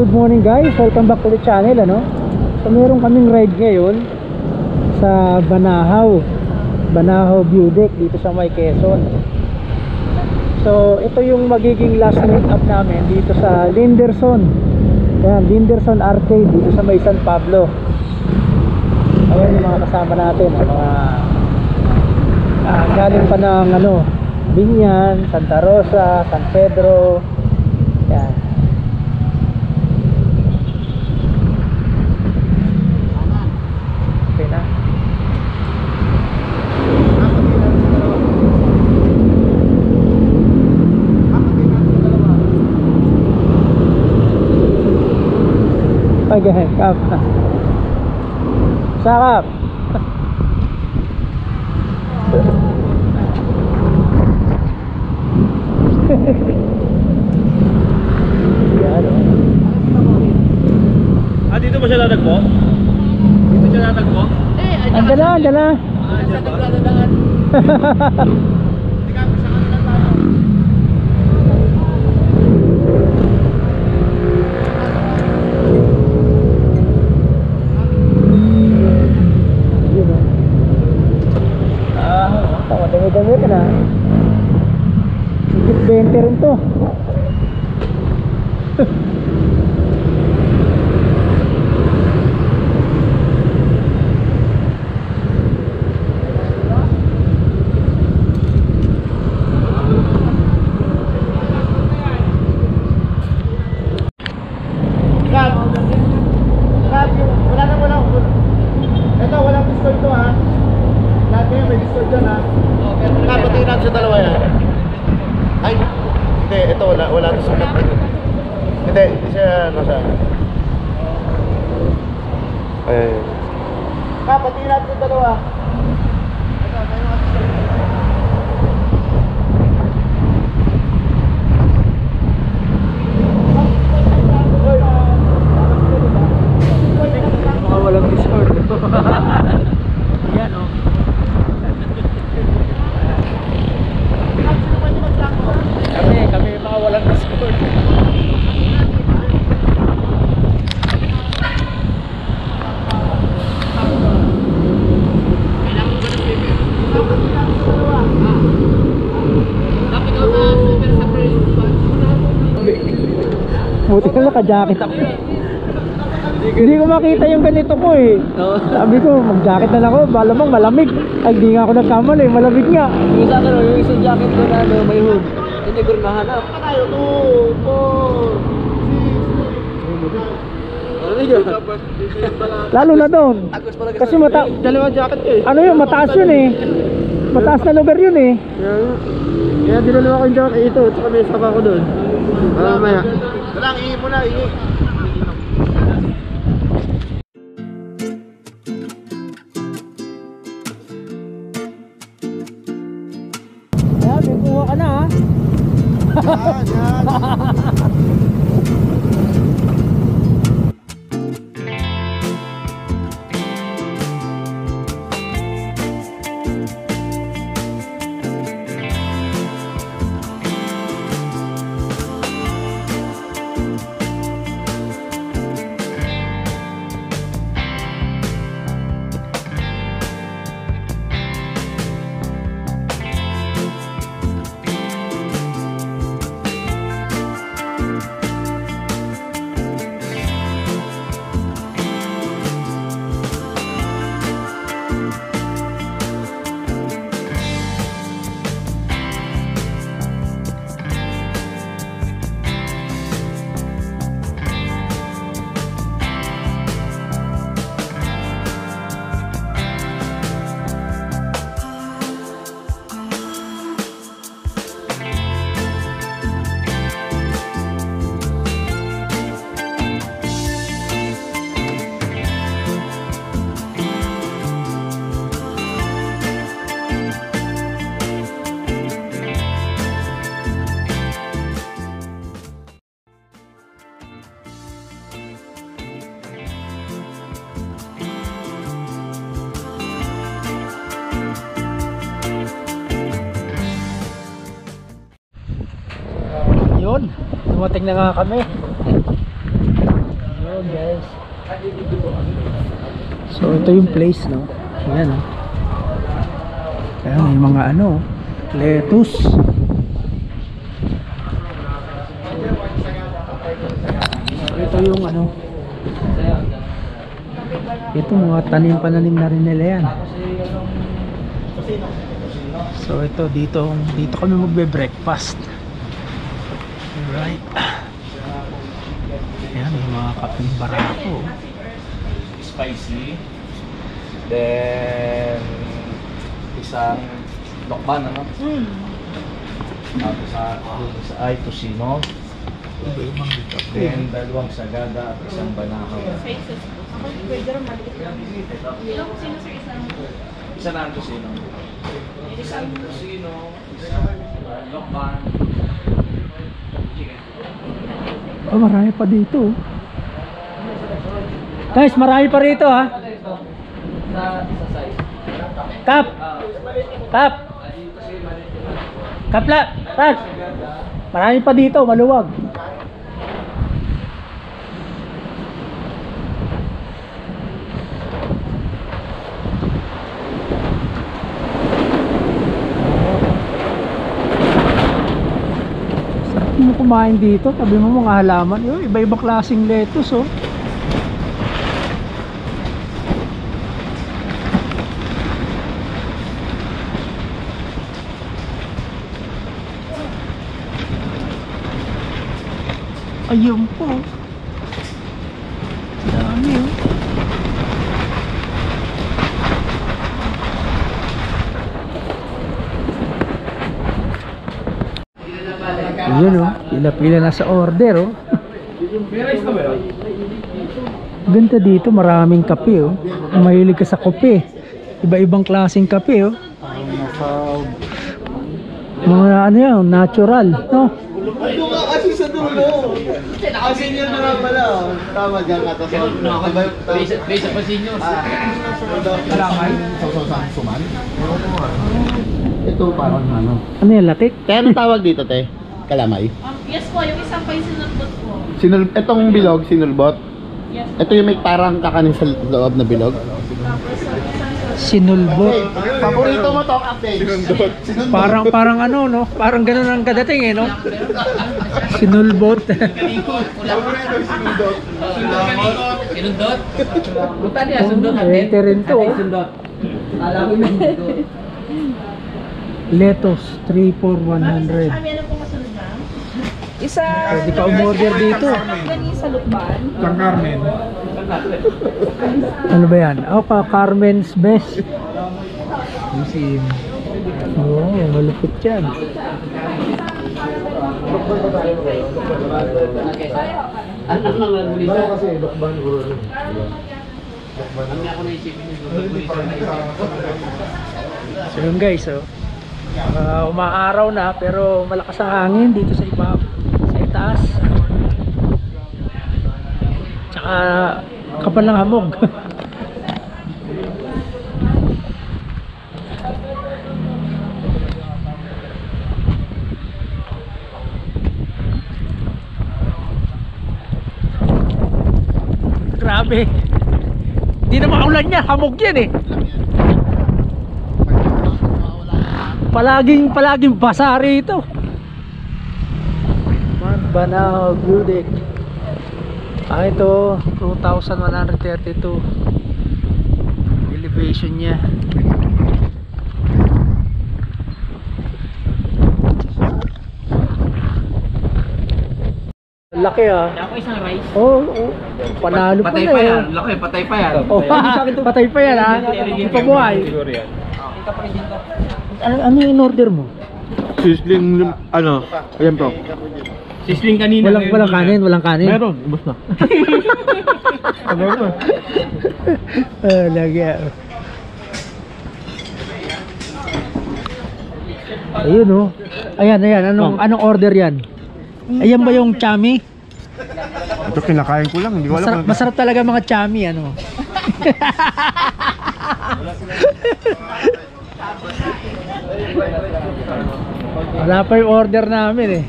good morning guys, welcome back to the channel ano. So meron kaming ride ngayon sa Banahaw View Deck dito sa May Quezon. So ito yung magiging last meet up namin dito sa Linderson. Yan, Linderson Arcade dito sa May San Pablo. Ayan yung mga kasama natin, mga galing pa ng ano, Binyan, Santa Rosa, San Pedro. Yan. Okay na. Okay, kap. Sakap. Dito ba siya natagpo? Dito siya natagpo? Andyan na, andyan na. Sa nagladadaan. Hindi ka, sa kanila tayo. Dami-dami ka na. Higit 20 rin to. Walang pistol to ha. Lahat ngayon may pistol dyan ha. Kapatiin natin sa dalawa yan. Ay, hindi, ito wala to sukat. Hindi siya nasa. Ay. Kapatiin natin sa dalawa. Walang Discord. Yan o. Kami mga walang Discord. Buti ka naka-jacket ako. Hindi ko makita yung ganito ko eh. Sabi ko, mag-jacket na lang ako, malamang malamig. Ay, hindi nga ako nagkamali, malamig nga. Yung sa akin, yung isang jacket ko na ano, may hood. Hindi ko rin mahanap. Tayo, 2, 4. Lalo na doon. Kasi Dalawang jacket ko eh. ano yun, mataas yun eh. Mataas na lugar yun eh. Kaya dinalawa ko yung jacket ito, tsaka may saba ko doon. Mamaya. Walang, ihi mo na, ihi. Yan, may kuha ka na ha. Yan. Yun, dumating na nga kami. Hello guys. So ito yung place, no? Ayan, no? Ayan, may mga ano, lettuce. Ito yung ano, ito mga tanim-pananim na rin nila yan. So ito, dito kami magbe-breakfast. Alright. Ayan, may mga kapeng barako. Spicy. Then isang lokban, ano? Tapos sa ay tocino. Then dalawang sagada at isang banahaw. Isa na ang tocino. Isang tocino, isang lokban. Oh, marami pa dito. Guys, marami pa rito, ha. Sa size. Kap. Kap. Kapla. Kap. Marami pa dito, maluwag. Sarap mo kumain dito. Sabi mo mga halaman. Yung iba-iba klaseng lettuce, oh. Ayun po. Dami, oh. Ayun, oh. Pila-pila na sa order, oh. Ganda dito, maraming kape, oh. Kung mahilig ka sa kape, iba-ibang klaseng kape, oh. Mga ano yan, natural, no? Ito nga kasi sa dulo. Naka-senior na nga pala. Tama dyan ka. Base pa senior. Kalamay? Suman? Ito parang ano. Ano yan, latik? Kaya anong tawag dito, te? Kalamay? Yes po, yung isang pa yung sinulbot po. Itong bilog, sinulbot? Yes. Ito yung may parang kakanin sa loob na bilog? Sinulbot. Paborito mo to, update. Sinulbot. Parang ano, no? Parang ganun ang kadating, eh, no? Sinulbot. Sinundot? Punta niya, sundot natin. Pwede rin to, oh. Sundot. Alam mo yun. Lettuce, 3 for 100. Kami ano po masunod na? Isa. Pwede ka umorder dito. Gani sa lukban. Ano ba yan? Oh, Carmen's Best Museum. Oo, malupit yan. Anak lang lang ulit. So yun guys, oh. Umaaraw na pero malakas ang hangin dito sa itaas. Tsaka kapal ng hamog. Grabe. Hindi na maulan yan, hamog yan, eh. Palaging basa rito. Banahaw View Deck. Ito 2,132 elevation niya. Laki, ah. Ako isang rice. Oh, panalo pa Patay na, pa eh. yan. Laki, patay pa yan. Oh, patay pa yan, ha. Hindi pa buhay. Ano yung in-order mo? Sizzling, ano? Ayan po. Sisling kanina. Walang kanin, walang kanin. Meron, ubos na. Lagi. Ayun, oh. Ayan. Anong order yan? Ayan ba yung chami? Ito kinakain ko lang, hindi ko alam. Masarap talaga mga chami, ano. Wala pa yung order namin, eh.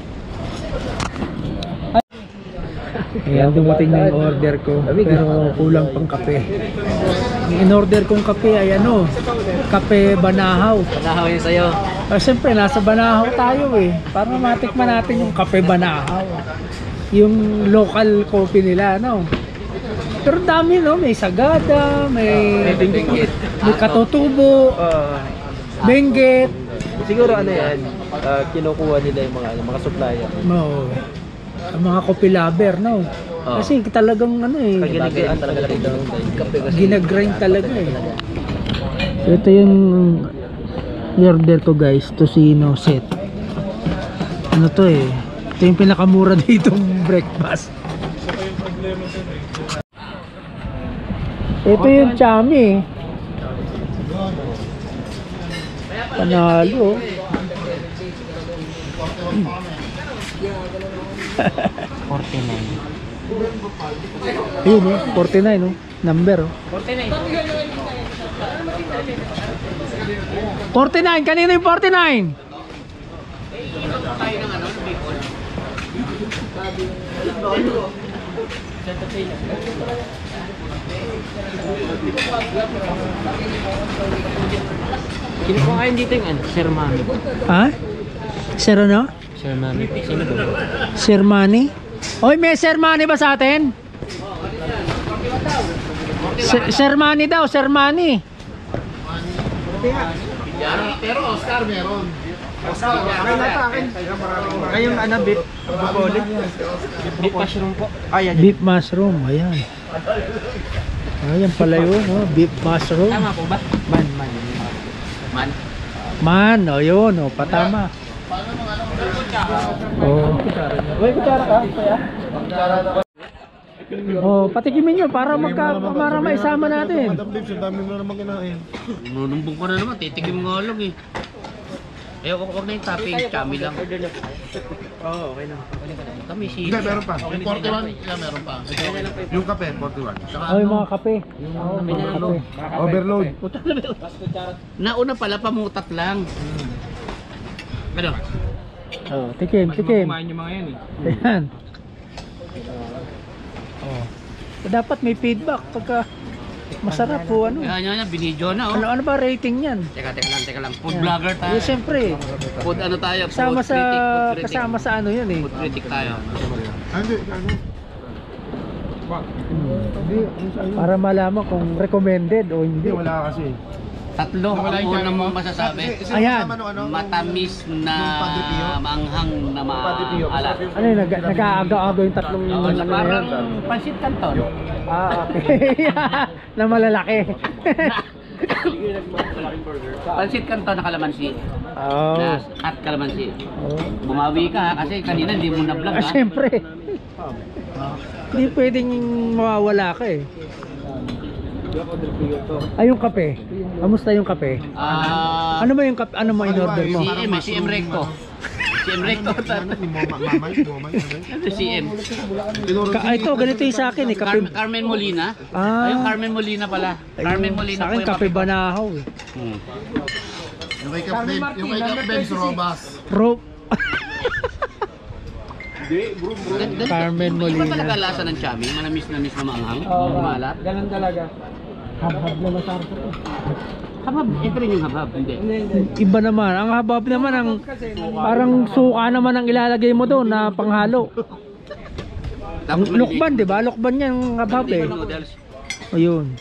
Ayan, dumating na yung order ko. Pero kulang pang kape. Ang in-order kong kape ay ano, kape Banahaw. Banahaw yun sa'yo. Siyempre, nasa Banahaw tayo eh. Para matikman natin yung kape Banahaw. Yung local coffee nila, no? Pero dami, no? May sagada, may Benguet. may katutubo, benguet. Siguro ano yan, kinukuha nila yung mga supplier. No. Ang mga coffee lover, no? Kasi talagang ano eh, Ginagawa talaga rin ng kape kasi. ginagrind talaga eh. So ito yung order ko guys, tocino set. Ano to eh? Ito yung pinakamura ditong breakfast. Ito yung chami. Panalo. 49. Ayun oh, 49 oh. Number oh. 49. Kanino yung 49? Kinukuha ngayon dito yung Sir Mami. Ha? Sir ano? Sir Mami. Sino ba? Sir Manny? Oy, may Sir Manny ba sa atin? Sir Manny daw, Sir Manny. Pero Oscar meron. Ngayong ano, beef bukolit. Beef mushroom po. Ayan. Beef mushroom, ayan. Ayan pala yun, oh. Beef mushroom. Tama po ba? Man. Man, o yun, o, patama. Oh. Oh, patikimin nyo para para maisama natin. Nunumbong ko na naman, titikim nga lang eh. Wag na yung topping, chami lang. Oo, okay na. Kami si... Hindi, meron pa. Yung 41, meron pa. Yung kape, 41. Oh, yung mga kape. Oh, mga kape. Overload. Nauna pala, pamutat lang. Ano? Oh, tikim. Kumain yung mga yan eh. Ayan. Oh. Dapat may feedback pagka masarap po ano. Yan, binidyo na oh. Ano ba rating niyan? Teka lang. Food vlogger tayo. Eh, siyempre. Food ano tayo? Kasama Food critic, food critic. kasama sa ano yan eh. Food critic tayo. Para malaman kung recommended o hindi. Wala kasi. Tatlo ang una mong masasabi. Ayan. Matamis na manghang na maalat. Ano yun, nag-aagaw yung tatlong ano na yan. Parang pansit canton. Ah, okay. Na malalaki. Pansit canton na kalamansi. Oh. At kalamansi. Oh. Bumawi ka ha, kasi kanina hindi mo na-vlog ha. Siyempre. Hindi pwedeng mawawala ka eh. Ay, yung kape. Kamusta yung kape? Ano ba yung kape? Ano mo in-order mo? CM Recto. CM Recto. CM. Ito, ganito yung sa akin eh. Kape. Carmen Molina. Ah. Ayun, Carmen Molina pala. Carmen Molina Sa akin, po yung kape Banahaw eh. Yung kay Benz Robas. Carmen Iba Molina. talaga lasa ng chami. Manamis na maanghang. Malat. Ganun talaga. Habhab na masarap ito. Habab. Ito rin yung habab. Hindi. Iba naman. Ang habab naman, ang parang suka naman ang ilalagay mo doon na panghalo. Tapos Lukban, di ba? Lukban yan ang habab eh. noodles. Ayun.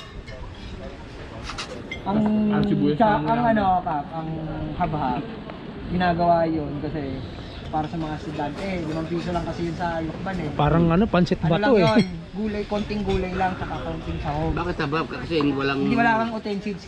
Ang ano Kap, ang habhab ginagawa yun kasi para sa mga estudyante, 5 piso lang kasi yun sa Lukban eh. Parang ano, pansit Ano lang bato yun, eh. gulay, konting gulay lang, saka konting sahog. Bakit habab? Kasi walang... Hindi wala kang utensils.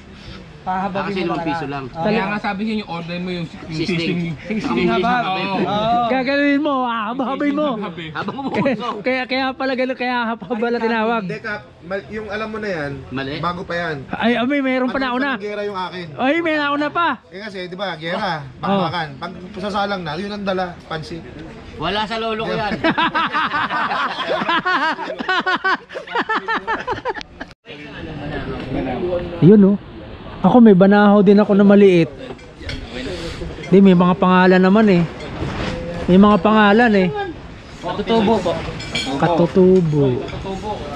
Pahababin Kasi mo 5 piso lang. Kaya nga sabi niya yung order mo yung Sisting. Sisting habab. Oo. Gagawin mo, hababin mo. Habang umuusok. Kaya pala gano'n, kaya habab pala tinawag. Deka, yung alam mo na yan, Mali. bago pa yan. Ay, mayroon pa nauna. Gera yung akin. Ay, may nauna pa. Eh kasi, di ba, gera, bakbakan. Pag sasalang na, yun ang dala, pansit. Wala sa lolo ko yan. Yun oh. Ako may Banahaw din ako na maliit. Di, may mga pangalan naman eh. May mga pangalan eh. Tutubo po. Katutubo.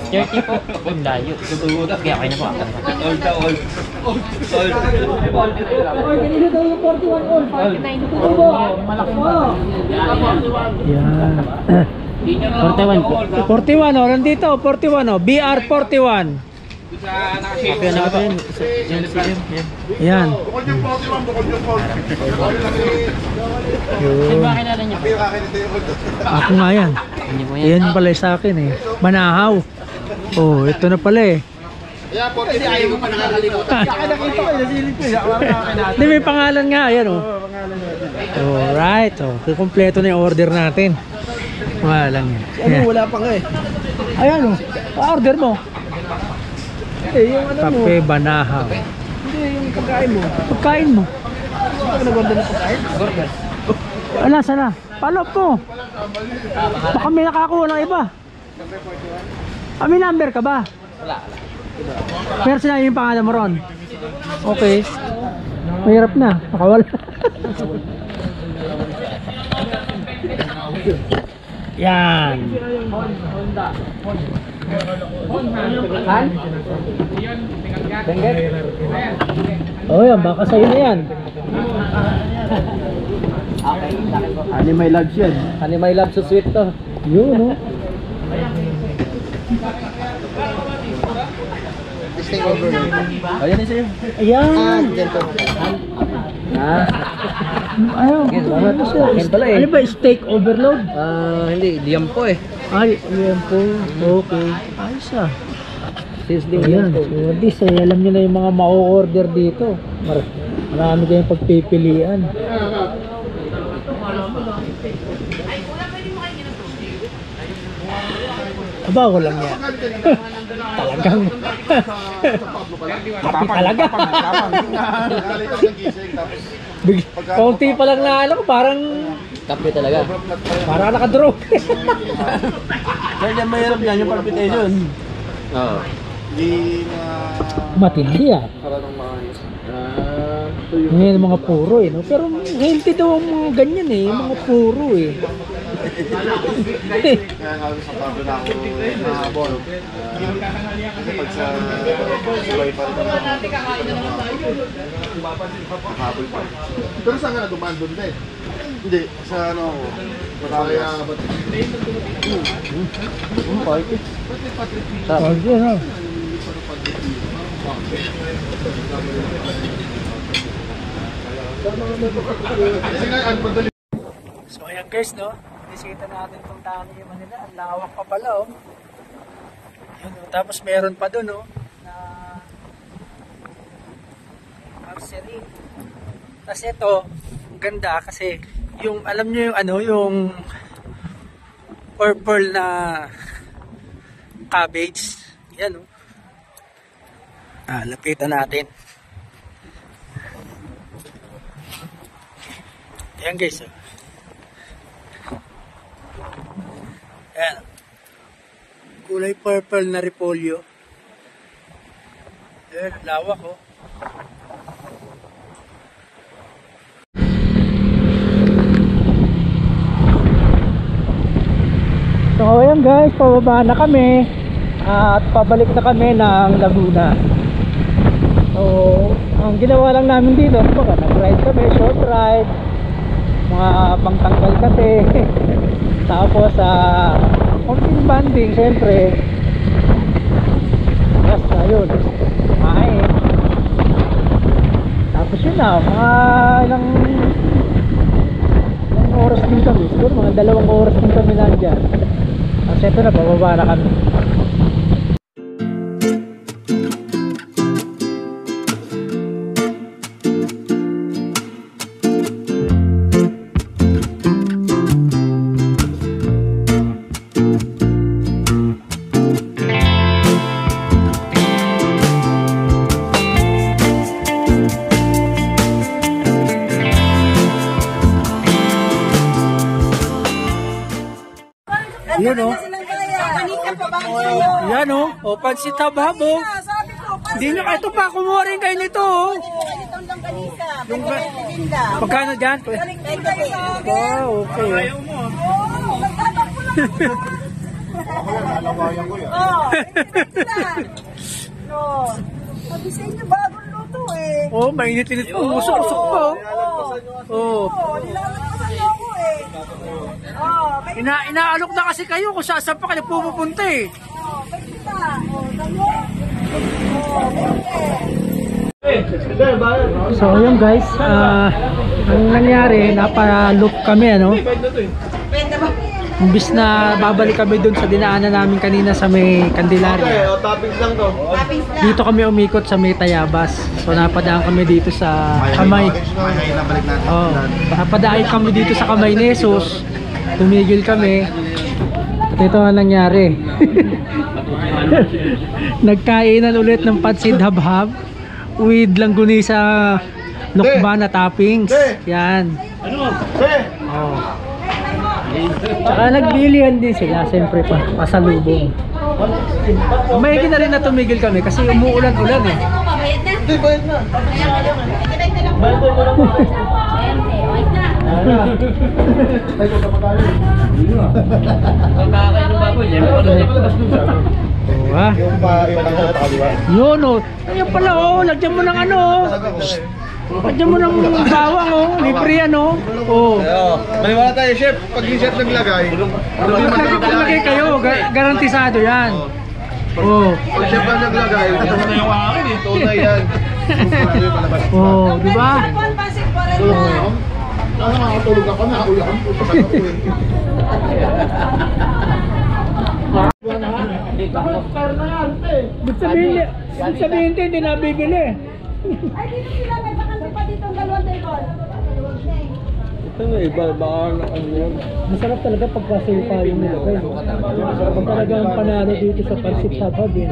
30 po. Ang layo. Kaya okay na po. Old na old. Old. Kanina daw yung 41 all. 49 po. Yan. 41 po. 41 oh, nandito, 41 oh. BR 41. Copy na ako yun. Yan, yan. Yan. Bukod yung 41, bukod yung 40. Sino ba Yun. kilala niyo? Hindi yung kakinito yung old. Ako nga yan. Hindi mo yan. Yan pala sa akin eh. Banahaw. Oh, ito na pala eh. Yeah, 40 ayaw mo pa nakakalimutan. Nakita ko, nasilip ko. Natin. Hindi, may pangalan nga. Ayan oh. Alright. Oh, kumpleto na yung order natin. Wala lang yan. Ano, Yan. wala pa nga eh. Ayan oh. Order mo. Eh, yung ano mo. Kape Banahaw. Hindi, yung pagkain mo. Pagkain mo. Ano ka nagwanda ng pagkain? Burger. Ala, sana. Palop ko. Baka may nakakuha ng iba. May number ka ba? Wala. Pero sinabi yung pangalan mo ron. Okay. Mahirap na. Nakawala. Yan. Oh yan, baka sa'yo na yan. Animal Labs yan. Animal Lab sa sweet to. Yun, no? Stay over. Ayan na sa'yo. Ayan. Ganito. Ayaw. Ano siya? Akin pala eh. Ano ba? Steak overload? Hindi, diyan po eh. Ay, ayan po. Okay. Ayos ah. Sizzling Ayan. So, at least, alam nyo na yung mga ma-order dito. Marami kayong pagpipilian. Aba, ko lang yan. Talagang. Happy talaga. Nakalimutan ng gising. Tapos, Konti pa lang na alam ko, parang Kape talaga. parang nakadrop. Kaya yan mahirap yan yung palpitation. Oo. hindi na Matindi ah. parang maayos. Ngayon mga puro eh. No? Pero healthy daw ang mga ganyan eh. Yung mga puro eh. Kaya halos sa pabo na ako nahabol. Kasi pag sa subay pa rin habol pa. Pero saan ka na dumaan doon din? Hindi, sa ano ako. Kaya ba't Sarap yun ah. kasi nga ang pagdali. So ayan guys no. Bisita natin itong Tangi Manila. Ang lawak pa pala oh. Yun, oh. Tapos meron pa doon oh. Na archery. Tapos ito, ang ganda kasi yung alam nyo yung ano yung purple na cabbage. Yan oh. Lapitan natin. Ayan guys oh. Ayan. Kulay purple na repolyo. Ayan, lawak oh. So ayan guys, pababa na kami at pabalik na kami ng Laguna. So ang ginawa lang namin dito, nag-ride kami, short ride, mga pangtanggal kasi. Tapos konting banding syempre. Yes, ayun. Kumain. Tapos yun na, mga ilang oras din kami. Siguro mga 2 oras din kami nandyan. Tapos ito na, bababa na kami. Yan o. Yan o. O, pansit hababo. Hindi nyo ito pa. Kumuha rin kayo nito o. Pagkano dyan? Oh, okay. Oh, no. Sabi sa inyo, bagong luto eh. Oh, mainit-init po. Usok-usok po. Oh. Oh, nilalakasan niyo ako eh. Oh, may Inaalok na kasi kayo kung saan pa kayo pupunta eh. may kita. Oh, damo. Oh, So yun guys, ang nangyari, napaloop kami ano. Imbis na babalik kami dun sa dinaanan namin kanina sa may Candelaria. Toppings lang to. Dito kami umikot sa may Tayabas. So napadaan kami dito sa Kamay. Oh, napadaan kami dito sa Kamay ni Jesus. Tumigil kami. At ito ang nangyari. Nagkainan ulit ng pansit habhab with langgunisa lukban na toppings. Yan. Oh. Tsaka nagbilihan din sila, siyempre pasalubong. May na rin na tumigil kami kasi umuulan-ulan eh. Hindi, bayad na. Ay, kung kapag Kakain ng baboy, yan. Oh, ha? yung pangkat kaliwa. Yun oh. Ayun pala oh, lagyan mo ng ano oh. Lagyan mo ng bawang oh, libre yan oh. Oh. Maniwala tayo, chef. Pag yung chef naglagay, Lagay kayo, garantisado yan. Oh. pag chef ang naglagay, ito na yung akin eh. Tunay yan. Oh, di ba? pansit pa rin na. Nakakatulog ako na. Uy, ako. Ibig sabihin din, hindi nabibili. Ay, dito sila. May bakante pa dito ang dalawang table. Ito na iba, baka ano yan. Masarap talaga pagkasipa yung nilagay. Masarap talaga ang panalo dito sa pansit sabab eh.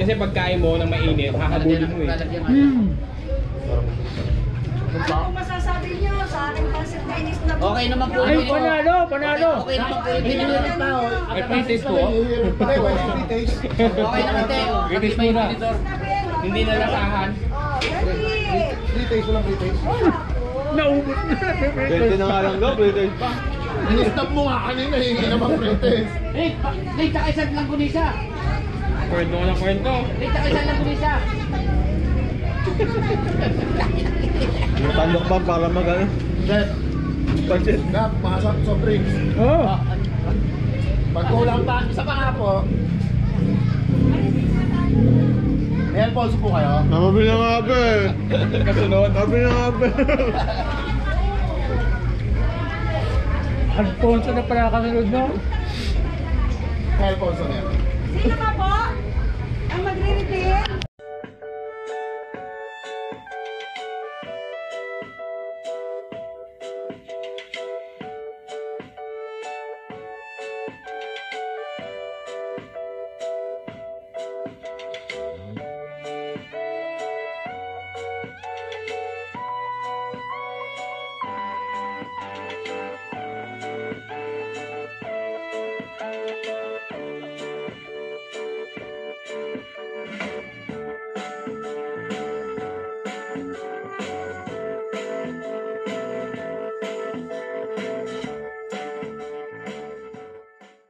Kasi pagkain mo ng mainit, hahabulin mo eh. Ano masasabi niyo sa aking pansit Chinese na po? Okay naman po. Ay, panalo, panalo. Okay naman po. Pinilit pa ho. May pre-taste po. Okay naman tayo. Pre-taste muna. Hindi na lasahan. Oh, ready. Pre-taste lang, pre-taste. Naubos na. Pwede na nga lang daw, pre-taste pa. Inistab mo nga kanina, hindi naman pre-taste. Late ka isang lang kunisa. Kwento ko ng kwento. Late ka isang lang kunisa. Yung tandok pa para mag-ano. Chef, Pansit. Gap, mga soft drinks. Oh. Pag kulang pa, isa pa nga po. May Alfonso po kayo? Nababi na nga ba eh. Kasunod, nababi na nga ba. Alfonso na pala kasunod no? May Alfonso na yan. Sino nga po? Ang magre-reveal?